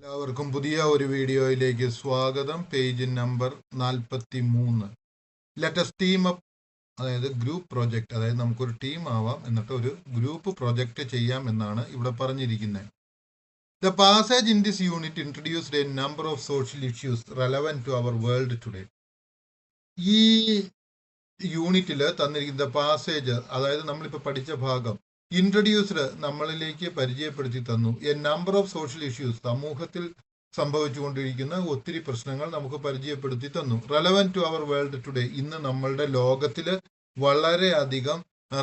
എല്ലാവർക്കും പുതിയ ഒരു വീഡിയോയിലേക്ക് സ്വാഗതം. Page number 43. Let's team up, അതായത് ഗ്രൂപ്പ് പ്രോജക്റ്റ്, അതായത് നമുക്കൊരു ടീം ആവാം എന്നിട്ട് ഒരു ഗ്രൂപ്പ് പ്രോജക്റ്റ് ചെയ്യാം എന്നാണ് ഇവിടെ പറഞ്ഞിരിക്കുന്നത്. The passage in this unit introduced a number of social issues relevant to our world today. ഈ യൂണിറ്റിൽ തന്നിരിക്കുന്ന പാസേജ്, അതായത് നമ്മളിപ്പോൾ പഠിച്ച ഭാഗം ഇൻട്രൊഡ്യൂസ്ഡ് നമ്മളിലേക്ക് പരിചയപ്പെടുത്തി തന്നു. A number of social issues, സമൂഹത്തിൽ സംഭവിച്ചുകൊണ്ടിരിക്കുന്ന ഒത്തിരി പ്രശ്നങ്ങൾ നമുക്ക് പരിചയപ്പെടുത്തി തന്നു. Relevant to our world today, ഇന്ന് നമ്മളുടെ ലോകത്തിൽ വളരെയധികം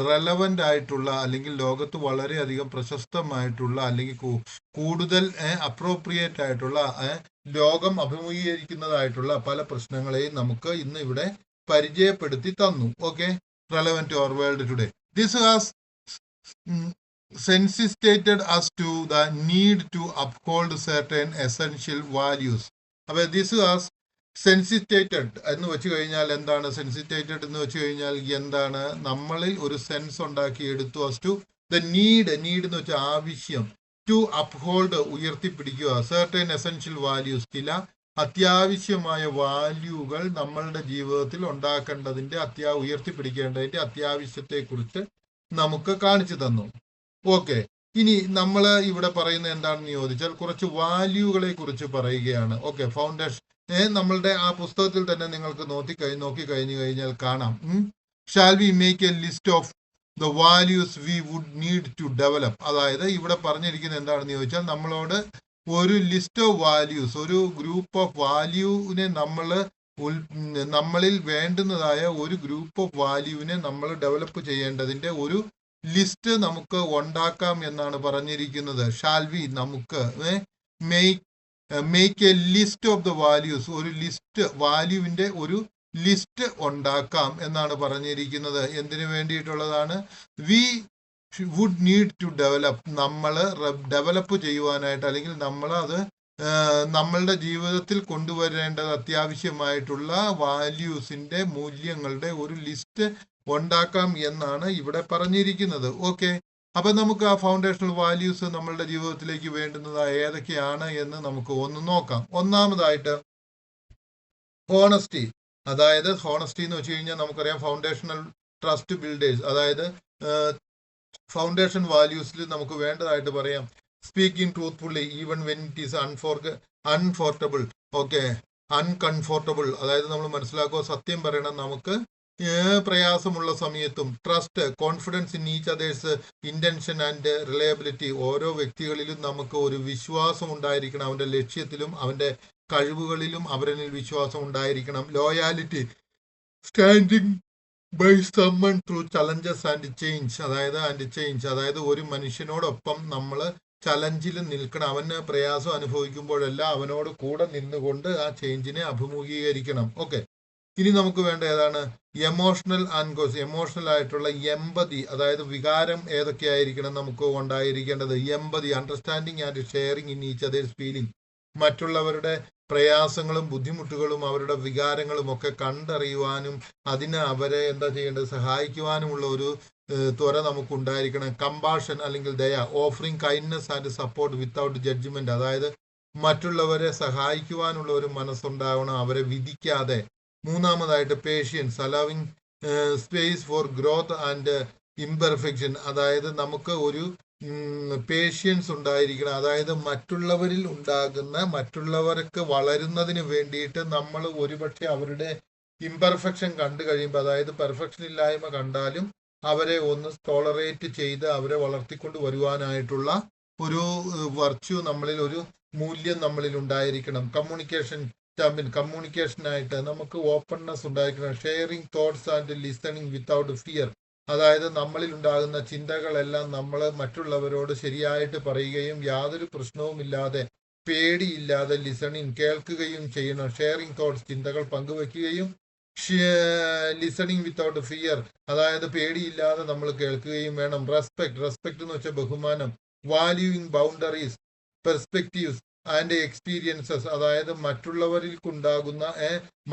റെലവൻ്റ് ആയിട്ടുള്ള, അല്ലെങ്കിൽ ലോകത്ത് വളരെയധികം പ്രശസ്തമായിട്ടുള്ള, അല്ലെങ്കിൽ കൂടുതൽ അപ്രോപ്രിയേറ്റ് ആയിട്ടുള്ള, ലോകം അഭിമുഖീകരിക്കുന്നതായിട്ടുള്ള പല പ്രശ്നങ്ങളെയും നമുക്ക് ഇന്ന് ഇവിടെ പരിചയപ്പെടുത്തി തന്നു. Okay, relevant to our world today. This has sensitized us to the need to uphold certain essential values. അപ്പോൾ this has sensitized എന്ന് വെച്ച് കഴിഞ്ഞാൽ എന്താണ്? സെൻസിറ്റൈറ്റഡ് എന്ന് വെച്ച് കഴിഞ്ഞാൽ എന്താണ്? നമ്മളിൽ ഒരു സെൻസ് ഉണ്ടാക്കി എടുത്തു. as to the need എന്ന് വെച്ചാൽ ആവശ്യം, to uphold ഉയർത്തിപ്പിടിക്കുക, certain essential values, ചില അത്യാവശ്യമായ വാല്യൂകൾ നമ്മളുടെ ജീവിതത്തിൽ ഉണ്ടാക്കേണ്ടതിന്റെ ഉയർത്തിപ്പിടിക്കേണ്ടതിന്റെ അത്യാവശ്യത്തെക്കുറിച്ച് നമുക്ക് കാണിച്ചു തന്നു. ഓക്കെ, ഇനി നമ്മൾ ഇവിടെ പറയുന്നത് എന്താണെന്ന് ചോദിച്ചാൽ കുറച്ച് വാല്യൂകളെ കുറിച്ച് പറയുകയാണ്. ഓക്കെ, ഫൗണ്ടേഷൻ നമ്മളുടെ ആ പുസ്തകത്തിൽ തന്നെ നിങ്ങൾക്ക് നോക്കി കഴിഞ്ഞു കഴിഞ്ഞാൽ കാണാം. Shall we make a list of the values we would need to develop. അതായത് ഇവിടെ പറഞ്ഞിരിക്കുന്നത് എന്താണെന്ന് ചോദിച്ചാൽ നമ്മളോട് ഒരു ലിസ്റ്റ് ഓഫ് വാല്യൂസ്, ഒരു ഗ്രൂപ്പ് ഓഫ് വാല്യൂവിനെ നമ്മളിൽ വേണ്ടുന്നതായ ഒരു ഗ്രൂപ്പ് ഓഫ് വാല്യൂവിനെ നമ്മൾ ഡെവലപ്പ് ചെയ്യേണ്ടതിന്റെ ഒരു ലിസ്റ്റ് നമുക്ക് ഉണ്ടാക്കാം എന്നാണ് പറഞ്ഞിരിക്കുന്നത്. ഷാൽ വി, നമുക്ക് make a list of the values, ഒരു ലിസ്റ്റ്, വാല്യൂവിന്റെ ഒരു ലിസ്റ്റ് ഉണ്ടാക്കാം എന്നാണ് പറഞ്ഞിരിക്കുന്നത്. എന്തിനു വേണ്ടിയിട്ടുള്ളതാണ്? We would need to develop, നമ്മൾ ഡെവലപ്പ് ചെയ്യുവാനായിട്ട്, അല്ലെങ്കിൽ നമ്മൾ അത് നമ്മളുടെ ജീവിതത്തിൽ കൊണ്ടുവരേണ്ടത് അത്യാവശ്യമായിട്ടുള്ള വാല്യൂസിന്റെ, മൂല്യങ്ങളുടെ ഒരു ലിസ്റ്റ് ഉണ്ടാക്കാം എന്നാണ് ഇവിടെ പറഞ്ഞിരിക്കുന്നത്. ഓക്കെ, അപ്പൊ നമുക്ക് ആ ഫൗണ്ടേഷണൽ വാല്യൂസ് നമ്മളുടെ ജീവിതത്തിലേക്ക് വേണ്ടുന്നത് ഏതൊക്കെയാണ് എന്ന് നമുക്ക് ഒന്ന് നോക്കാം. ഒന്നാമതായിട്ട് ഹോണസ്റ്റി. അതായത് ഹോണസ്റ്റി എന്ന് വെച്ച് കഴിഞ്ഞാൽ നമുക്കറിയാം ഫൗണ്ടേഷണൽ ട്രസ്റ്റ് ബിൽഡേഴ്സ്, അതായത് ഫൗണ്ടേഷൻ വാല്യൂസിൽ നമുക്ക് വേണ്ടതായിട്ട് പറയാം speaking truthfully even when it is uncomfortable. Okay, uncomfortable, അതായത് നമ്മൾ മനസ്സിലാക്കുക, സത്യം പറയണം നമുക്ക് പ്രയാസമുള്ള സമയത്തും. Trust, confidence in each others intention and reliability, ഓരോ വ്യക്തികളിലും നമുക്ക് ഒരു വിശ്വാസം ഉണ്ടായിരിക്കണം, അവന്റെ ലക്ഷ്യത്തിലും അവന്റെ കഴിവുകളിലും അവരിൽ വിശ്വാസം ഉണ്ടായിരിക്കണം. Loyalty, standing by someone through challenges and change, അതായത് ഒരു മനുഷ്യനോടൊപ്പം നമ്മൾ ചലഞ്ചിൽ നിൽക്കണം. അവന് പ്രയാസം അനുഭവിക്കുമ്പോഴെല്ലാം അവനോട് കൂടെ നിന്നുകൊണ്ട് ആ ചേഞ്ചിനെ അഭിമുഖീകരിക്കണം. ഓക്കെ, ഇനി നമുക്ക് വേണ്ട ഏതാണ്? എമോഷണൽ ആയിട്ടുള്ള എമ്പതി, അതായത് വികാരം ഏതൊക്കെയായിരിക്കണം നമുക്ക് ഉണ്ടായിരിക്കേണ്ടത്? Empathy, understanding and sharing in each others feeling, മറ്റുള്ളവരുടെ പ്രയാസങ്ങളും ബുദ്ധിമുട്ടുകളും അവരുടെ വികാരങ്ങളും ഒക്കെ കണ്ടറിയുവാനും അതിന് അവരെ എന്താ ചെയ്യേണ്ടത്, സഹായിക്കുവാനുമുള്ള ഒരു ത്വര നമുക്കുണ്ടായിരിക്കണം. കമ്പാഷൻ അല്ലെങ്കിൽ ദയ, offering kindness and support without judgment, അതായത് മറ്റുള്ളവരെ സഹായിക്കുവാനുള്ള ഒരു മനസ്സുണ്ടാവണം, അവരെ വിധിക്കാതെ. മൂന്നാമതായിട്ട് patience, allowing space for growth and imperfection, അതായത് നമുക്ക് ഒരു പേഷ്യൻസ് ഉണ്ടായിരിക്കണം, അതായത് മറ്റുള്ളവരിൽ ഉണ്ടാകുന്ന, മറ്റുള്ളവർക്ക് വളരുന്നതിന് വേണ്ടിയിട്ട് നമ്മൾ ഒരുപക്ഷെ അവരുടെ ഇംപെർഫെക്ഷൻ കണ്ടു കഴിയുമ്പോൾ, അതായത് പെർഫെക്ഷൻ ഇല്ലായ്മ കണ്ടാലും അവരെ ഒന്ന് ടോളറേറ്റ് ചെയ്ത് അവരെ വളർത്തിക്കൊണ്ട് വരുവാനായിട്ടുള്ള ഒരു വെർച്യു നമ്മളിൽ, ഒരു മൂല്യം നമ്മളിൽ ഉണ്ടായിരിക്കണം. കമ്മ്യൂണിക്കേഷനായിട്ട് നമുക്ക് ഓപ്പൺനെസ് ഉണ്ടായിരിക്കണം. Sharing thoughts and listening without fear, അതായത് നമ്മളിൽ ഉണ്ടാകുന്ന ചിന്തകളെല്ലാം നമ്മൾ മറ്റുള്ളവരോട് ശരിയായിട്ട് പറയുകയും യാതൊരു പ്രശ്നവുമില്ലാതെ, പേടിയില്ലാതെ ലിസണിങ്, കേൾക്കുകയും ചെയ്യണം. ഷെയറിങ് തോട്ട്സ്, ചിന്തകൾ പങ്കുവെക്കുകയും, ലിസണിങ് വിത്തൗട്ട് ഫിയർ, അതായത് പേടിയില്ലാതെ നമ്മൾ കേൾക്കുകയും വേണം. റെസ്പെക്ട് എന്ന് വെച്ചാൽ ബഹുമാനം. Valuing boundaries, perspectives and experiences, അതായത്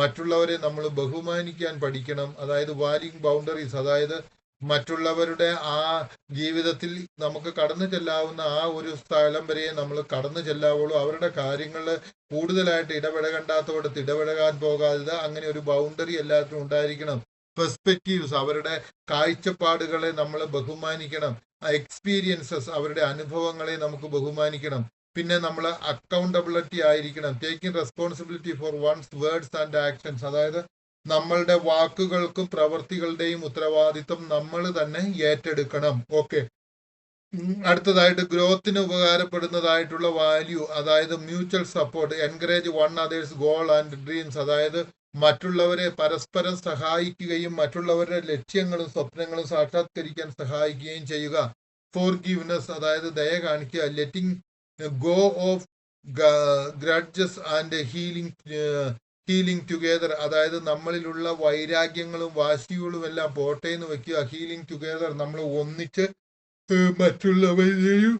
മറ്റുള്ളവരെ നമ്മൾ ബഹുമാനിക്കാൻ പഠിക്കണം. അതായത് വാല്യൂയിങ് ബൗണ്ടറീസ്, അതായത് മറ്റുള്ളവരുടെ ആ ജീവിതത്തിൽ നമുക്ക് കടന്നു ചെല്ലാവുന്ന ആ ഒരു സ്ഥലം വരെ നമ്മൾ കടന്നു ചെല്ലാവുള്ളൂ. അവരുടെ കാര്യങ്ങളിൽ കൂടുതലായിട്ട് ഇടപെടേണ്ടാത്തോടത്ത് ഇടപെടാൻ പോകാതെ അങ്ങനെ ഒരു ബൗണ്ടറി എല്ലാത്തിനും ഉണ്ടായിരിക്കണം. പെർസ്പെക്റ്റീവ്സ്, അവരുടെ കാഴ്ചപ്പാടുകളെ നമ്മൾ ബഹുമാനിക്കണം. എക്സ്പീരിയൻസസ്, അവരുടെ അനുഭവങ്ങളെ നമുക്ക് ബഹുമാനിക്കണം. പിന്നെ നമ്മൾ അക്കൗണ്ടബിലിറ്റി ആയിരിക്കണം. Taking responsibility for one's words and actions, അതായത് നമ്മളുടെ വാക്കുകൾക്കും പ്രവർത്തികളുടെയും ഉത്തരവാദിത്വം നമ്മൾ തന്നെ ഏറ്റെടുക്കണം. ഓക്കെ, അടുത്തതായിട്ട് ഗ്രോത്തിന് ഉപകാരപ്പെടുന്നതായിട്ടുള്ള വാല്യൂ, അതായത് mutual support, encourage one others goal and dreams, അതായത് മറ്റുള്ളവരെ പരസ്പരം സഹായിക്കുകയും മറ്റുള്ളവരുടെ ലക്ഷ്യങ്ങളും സ്വപ്നങ്ങളും സാക്ഷാത്കരിക്കാൻ സഹായിക്കുകയും ചെയ്യുക. ഫോർഗീവ്നെസ്, അതായത് ദയ കാണിക്കുക. Letting go of grudges and healing together, അതായത് നമ്മളിലുള്ള വൈരാഗ്യങ്ങളും വാശികളും എല്ലാം പോട്ടെ എന്ന് വെക്കുക. ഹീലിംഗ് ടുഗെദർ, നമ്മൾ ഒന്നിച്ച് മറ്റുള്ളവരെയും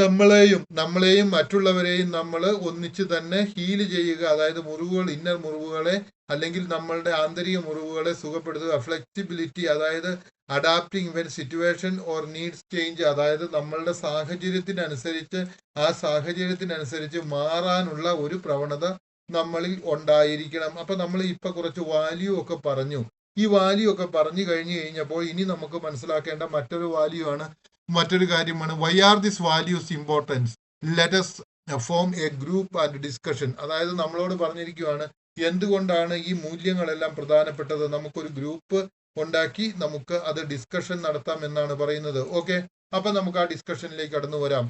നമ്മളെയും മറ്റുള്ളവരെയും നമ്മൾ ഒന്നിച്ച് തന്നെ ഹീല് ചെയ്യുക. അതായത് മുറിവുകൾ, ഇന്നർ മുറിവുകളെ അല്ലെങ്കിൽ നമ്മളുടെ ആന്തരിക മുറിവുകളെ സുഖപ്പെടുത്തുക. ഫ്ലെക്സിബിലിറ്റി, അതായത് adapting when situation or needs change, അതായത് നമ്മളുടെ സാഹചര്യത്തിനനുസരിച്ച് ആ സാഹചര്യത്തിനനുസരിച്ച് മാറാനുള്ള ഒരു പ്രവണത നമ്മളിൽ ഉണ്ടായിരിക്കണം. അപ്പൊ നമ്മൾ ഇപ്പൊ കുറച്ച് വാല്യൂ ഒക്കെ പറഞ്ഞു. ഈ വാല്യൂ ഒക്കെ പറഞ്ഞു കഴിഞ്ഞപ്പോൾ ഇനി നമുക്ക് മനസ്സിലാക്കേണ്ട മറ്റൊരു കാര്യമാണ് why are this values importance, let's form a group and discussion. അതായത് നമ്മളോട് പറഞ്ഞിരിക്കുകയാണ് എന്തുകൊണ്ടാണ് ഈ മൂല്യങ്ങളെല്ലാം പ്രധാനപ്പെട്ടത്. നമുക്കൊരു ഗ്രൂപ്പ് ഉണ്ടാക്കി നമുക്ക് അത് ഡിസ്കഷൻ നടത്താം എന്നാണ് പറയുന്നത്. ഓക്കെ, അപ്പൊ നമുക്ക് ആ ഡിസ്കഷനിലേക്ക് കടന്നു വരാം.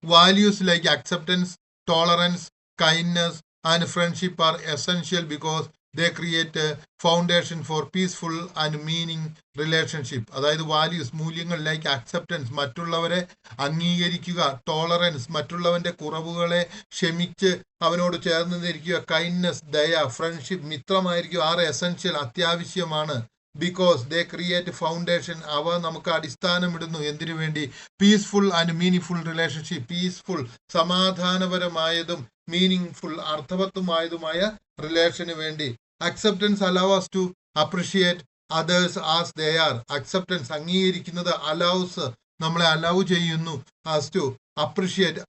Values like acceptance, tolerance, kindness and friendship are essential because they create a foundation for peaceful and meaning relationship. അതായത് വാല്യൂസ്, മൂല്യങ്ങൾ ലൈക്ക് അക്സെപ്റ്റൻസ്, മറ്റുള്ളവരെ അംഗീകരിക്കുക. ടോളറൻസ്, മറ്റുള്ളവന്റെ കുറവുകളെ ക്ഷമിച്ച് അവനോട് ചേർന്ന് നിൽക്കുക. കൈൻഡ്നെസ്, ദയ. ഫ്രണ്ട്ഷിപ്പ്, മിത്രമായിരിക്കും. ആറ് എസെൻഷ്യൽ, അത്യാവശ്യമാണ്. ബിക്കോസ് ദേ ക്രിയേറ്റ് ഫൗണ്ടേഷൻ, അവ നമുക്ക് അടിസ്ഥാനമിടുന്നു. എന്തിനു വേണ്ടി? Peaceful and meaning relationship. Peaceful, സമാധാനപരമായതും മീനിങ് അർത്ഥവത്തുമായതുമായ റിലേഷന് വേണ്ടി. Acceptance allows to appreciate others as they are. Acceptance, അംഗീകരിക്കുന്നത്. അലൗസ്, നമ്മളെ അലൗ ചെയ്യുന്നു. ആസ് ടു അപ്രിഷിയേറ്റ്,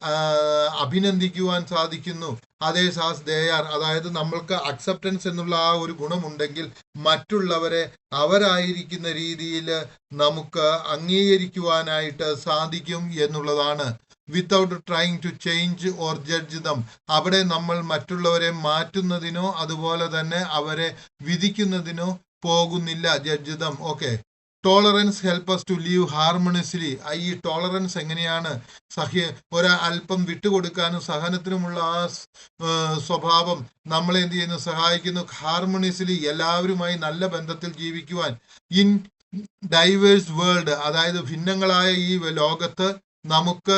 അഭിനന്ദിക്കുവാൻ സാധിക്കുന്നു. അതേഴ്സ് ആസ് ദേ ആർ, അതായത് നമ്മൾക്ക് അക്സെപ്റ്റൻസ് എന്നുള്ള ആ ഒരു ഗുണമുണ്ടെങ്കിൽ മറ്റുള്ളവരെ അവരായിരിക്കുന്ന രീതിയിൽ നമുക്ക് അംഗീകരിക്കുവാനായിട്ട് സാധിക്കും എന്നുള്ളതാണ്. Without trying to change or judge them, അവിടെ നമ്മൾ മറ്റുള്ളവരെ മാറ്റുന്നതിനോ അതുപോലെ തന്നെ അവരെ വിധിക്കുന്നതിനോ പോകുന്നില്ല. Judge them. Okay, tolerance help us to live harmoniously. ഈ ടോളറൻസ് എങ്ങനെയാണ്? അല്പം വിട്ടുകൊടുക്കാനും സഹനത്തിനുമുള്ള ആ സ്വഭാവം നമ്മളെ എന്ത് ചെയ്യുന്നു? സഹായിക്കുന്നു. ഹാർമണിയസ്ലി, എല്ലാവരുമായി നല്ല ബന്ധത്തിൽ ജീവിക്കുവാൻ. ഇൻ ഡൈവേഴ്സ് വേൾഡ്, അതായത് ഭിന്നങ്ങളായ ഈ ലോകത്ത് നമുക്ക്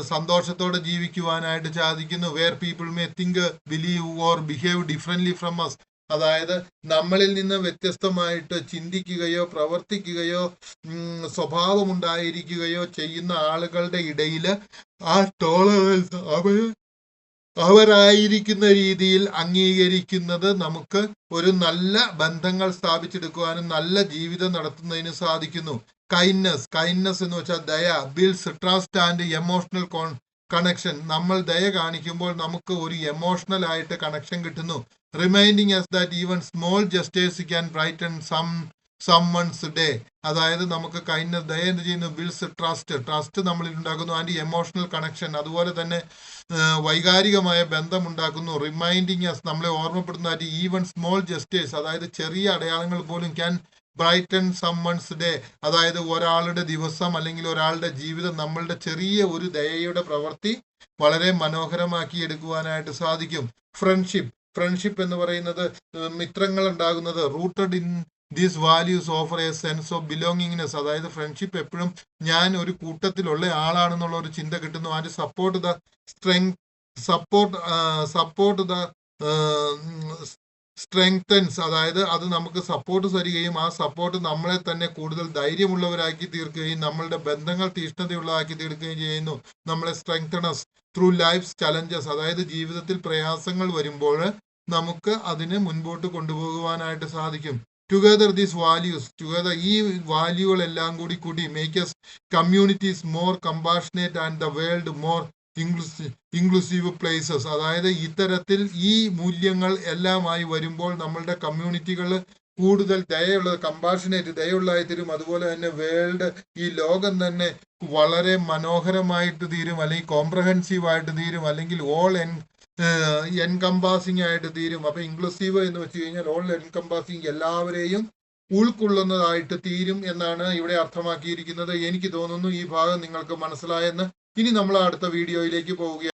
സന്തോഷത്തോടെ ജീവിക്കുവാനായിട്ട് സാധിക്കുന്നു. Where people may think, believe or behave differently from us, അതായത് നമ്മളിൽ നിന്ന് വ്യത്യസ്തമായിട്ട് ചിന്തിക്കുകയോ പ്രവർത്തിക്കുകയോ സ്വഭാവമുണ്ടായിരിക്കുകയോ ചെയ്യുന്ന ആളുകളുടെ ഇടയിൽ ആ ടോളറൻസ് അവരായിരിക്കുന്ന രീതിയിൽ അംഗീകരിക്കുന്നത് നമുക്ക് ഒരു നല്ല ബന്ധങ്ങൾ സ്ഥാപിച്ചെടുക്കുവാനും നല്ല ജീവിതം നടത്തുന്നതിന് സാധിക്കുന്നു. കൈൻഡ്നെസ് എന്ന് വെച്ചാൽ ദയ. Builds trust and emotional connection. നമ്മൾ ദയ കാണിക്കുമ്പോൾ നമുക്ക് ഒരു എമോഷണൽ ആയിട്ട് കണക്ഷൻ കിട്ടുന്നു. Reminding us that even small gestures can brighten someone's day. അതായത് നമുക്ക് കൈൻഡ്നെസ്, ദയ എന്ത് ചെയ്യുന്നു? ബിൽഡ്സ് ട്രസ്റ്റ് നമ്മളിൽ ഉണ്ടാക്കുന്നു. ആൻഡ് എമോഷണൽ കണക്ഷൻ, അതുപോലെ തന്നെ വൈകാരികമായ ബന്ധം ഉണ്ടാക്കുന്നു. റിമൈൻഡിങ് us, നമ്മളെ ഓർമ്മപ്പെടുന്ന ഈവൻ സ്മോൾ ജസ്റ്റേഴ്സ്, അതായത് ചെറിയ അടയാളങ്ങൾ പോലും ക്യാൻ ബ്രൈറ്റൻ സമ്മൺസ് ഡേ, അതായത് ഒരാളുടെ ദിവസം അല്ലെങ്കിൽ ഒരാളുടെ ജീവിതം നമ്മളുടെ ചെറിയ ഒരു ദയയുടെ പ്രവൃത്തി വളരെ മനോഹരമാക്കി എടുക്കുവാനായിട്ട് സാധിക്കും. ഫ്രണ്ട്ഷിപ്പ് എന്ന് പറയുന്നത് മിത്രങ്ങൾ ഉണ്ടാകുന്നത് rooted in these values offer A sense of belongingness, അതായത് ഫ്രണ്ട്ഷിപ്പ് എപ്പോഴും ഞാൻ ഒരു കൂട്ടത്തിലുള്ള ആളാണെന്നുള്ള ഒരു ചിന്ത കിട്ടുന്നു. ആൻഡ് സപ്പോർട്ട് ദ സ്ട്രെങ്തൻസ്, അതായത് അത് നമുക്ക് സപ്പോർട്ട് തരികയും ആ സപ്പോർട്ട് നമ്മളെ തന്നെ കൂടുതൽ ധൈര്യമുള്ളവരാക്കി തീർക്കുകയും നമ്മളുടെ ബന്ധങ്ങൾ തീഷ്ണതയുള്ളതാക്കി തീർക്കുകയും ചെയ്യുന്നു. നമ്മളെ സ്ട്രെങ്തനസ് ത്രൂ ലൈഫ്സ് ചലഞ്ചസ്, അതായത് ജീവിതത്തിൽ പ്രയാസങ്ങൾ വരുമ്പോൾ നമുക്ക് അതിനെ മുൻപോട്ട് കൊണ്ടുപോകുവാനായിട്ട് സാധിക്കും. ടുഗദർ ദീസ് വാല്യൂസ് ടുഗദർ ഈ വാല്യൂകളെല്ലാം കൂടി make us communities more compassionate and the world more inclusive places. അതായത് ഇത്തരത്തിൽ ഈ മൂല്യങ്ങൾ എല്ലാമായി വരുമ്പോൾ നമ്മളുടെ കമ്മ്യൂണിറ്റികൾ കൂടുതൽ ദയുള്ള കമ്പാഷനേറ്റ് ദയുള്ളതായി തീരും. അതുപോലെ തന്നെ വേൾഡ് ഈ ലോകം തന്നെ വളരെ മനോഹരമായിട്ട് തീരും, അല്ലെങ്കിൽ കോംപ്രഹെൻസീവ് ആയിട്ട് തീരും, അല്ലെങ്കിൽ ഓൾ എൻകംപാസിംഗ് ആയിട്ട് തീരും. അപ്പൊ ഇൻക്ലൂസീവ് എന്ന് വെച്ച് കഴിഞ്ഞാൽ ഓൾ എൻകംപാസിംഗ്, എല്ലാവരെയും ഉൾക്കൊള്ളുന്നതായിട്ട് തീരും എന്നാണ് ഇവിടെ അർത്ഥമാക്കിയിരിക്കുന്നത്. എനിക്ക് തോന്നുന്നു ഈ ഭാഗം നിങ്ങൾക്ക് മനസ്സിലായെന്ന്. ഇനി നമ്മൾ അടുത്ത വീഡിയോയിലേക്ക് പോവുകയാണ്.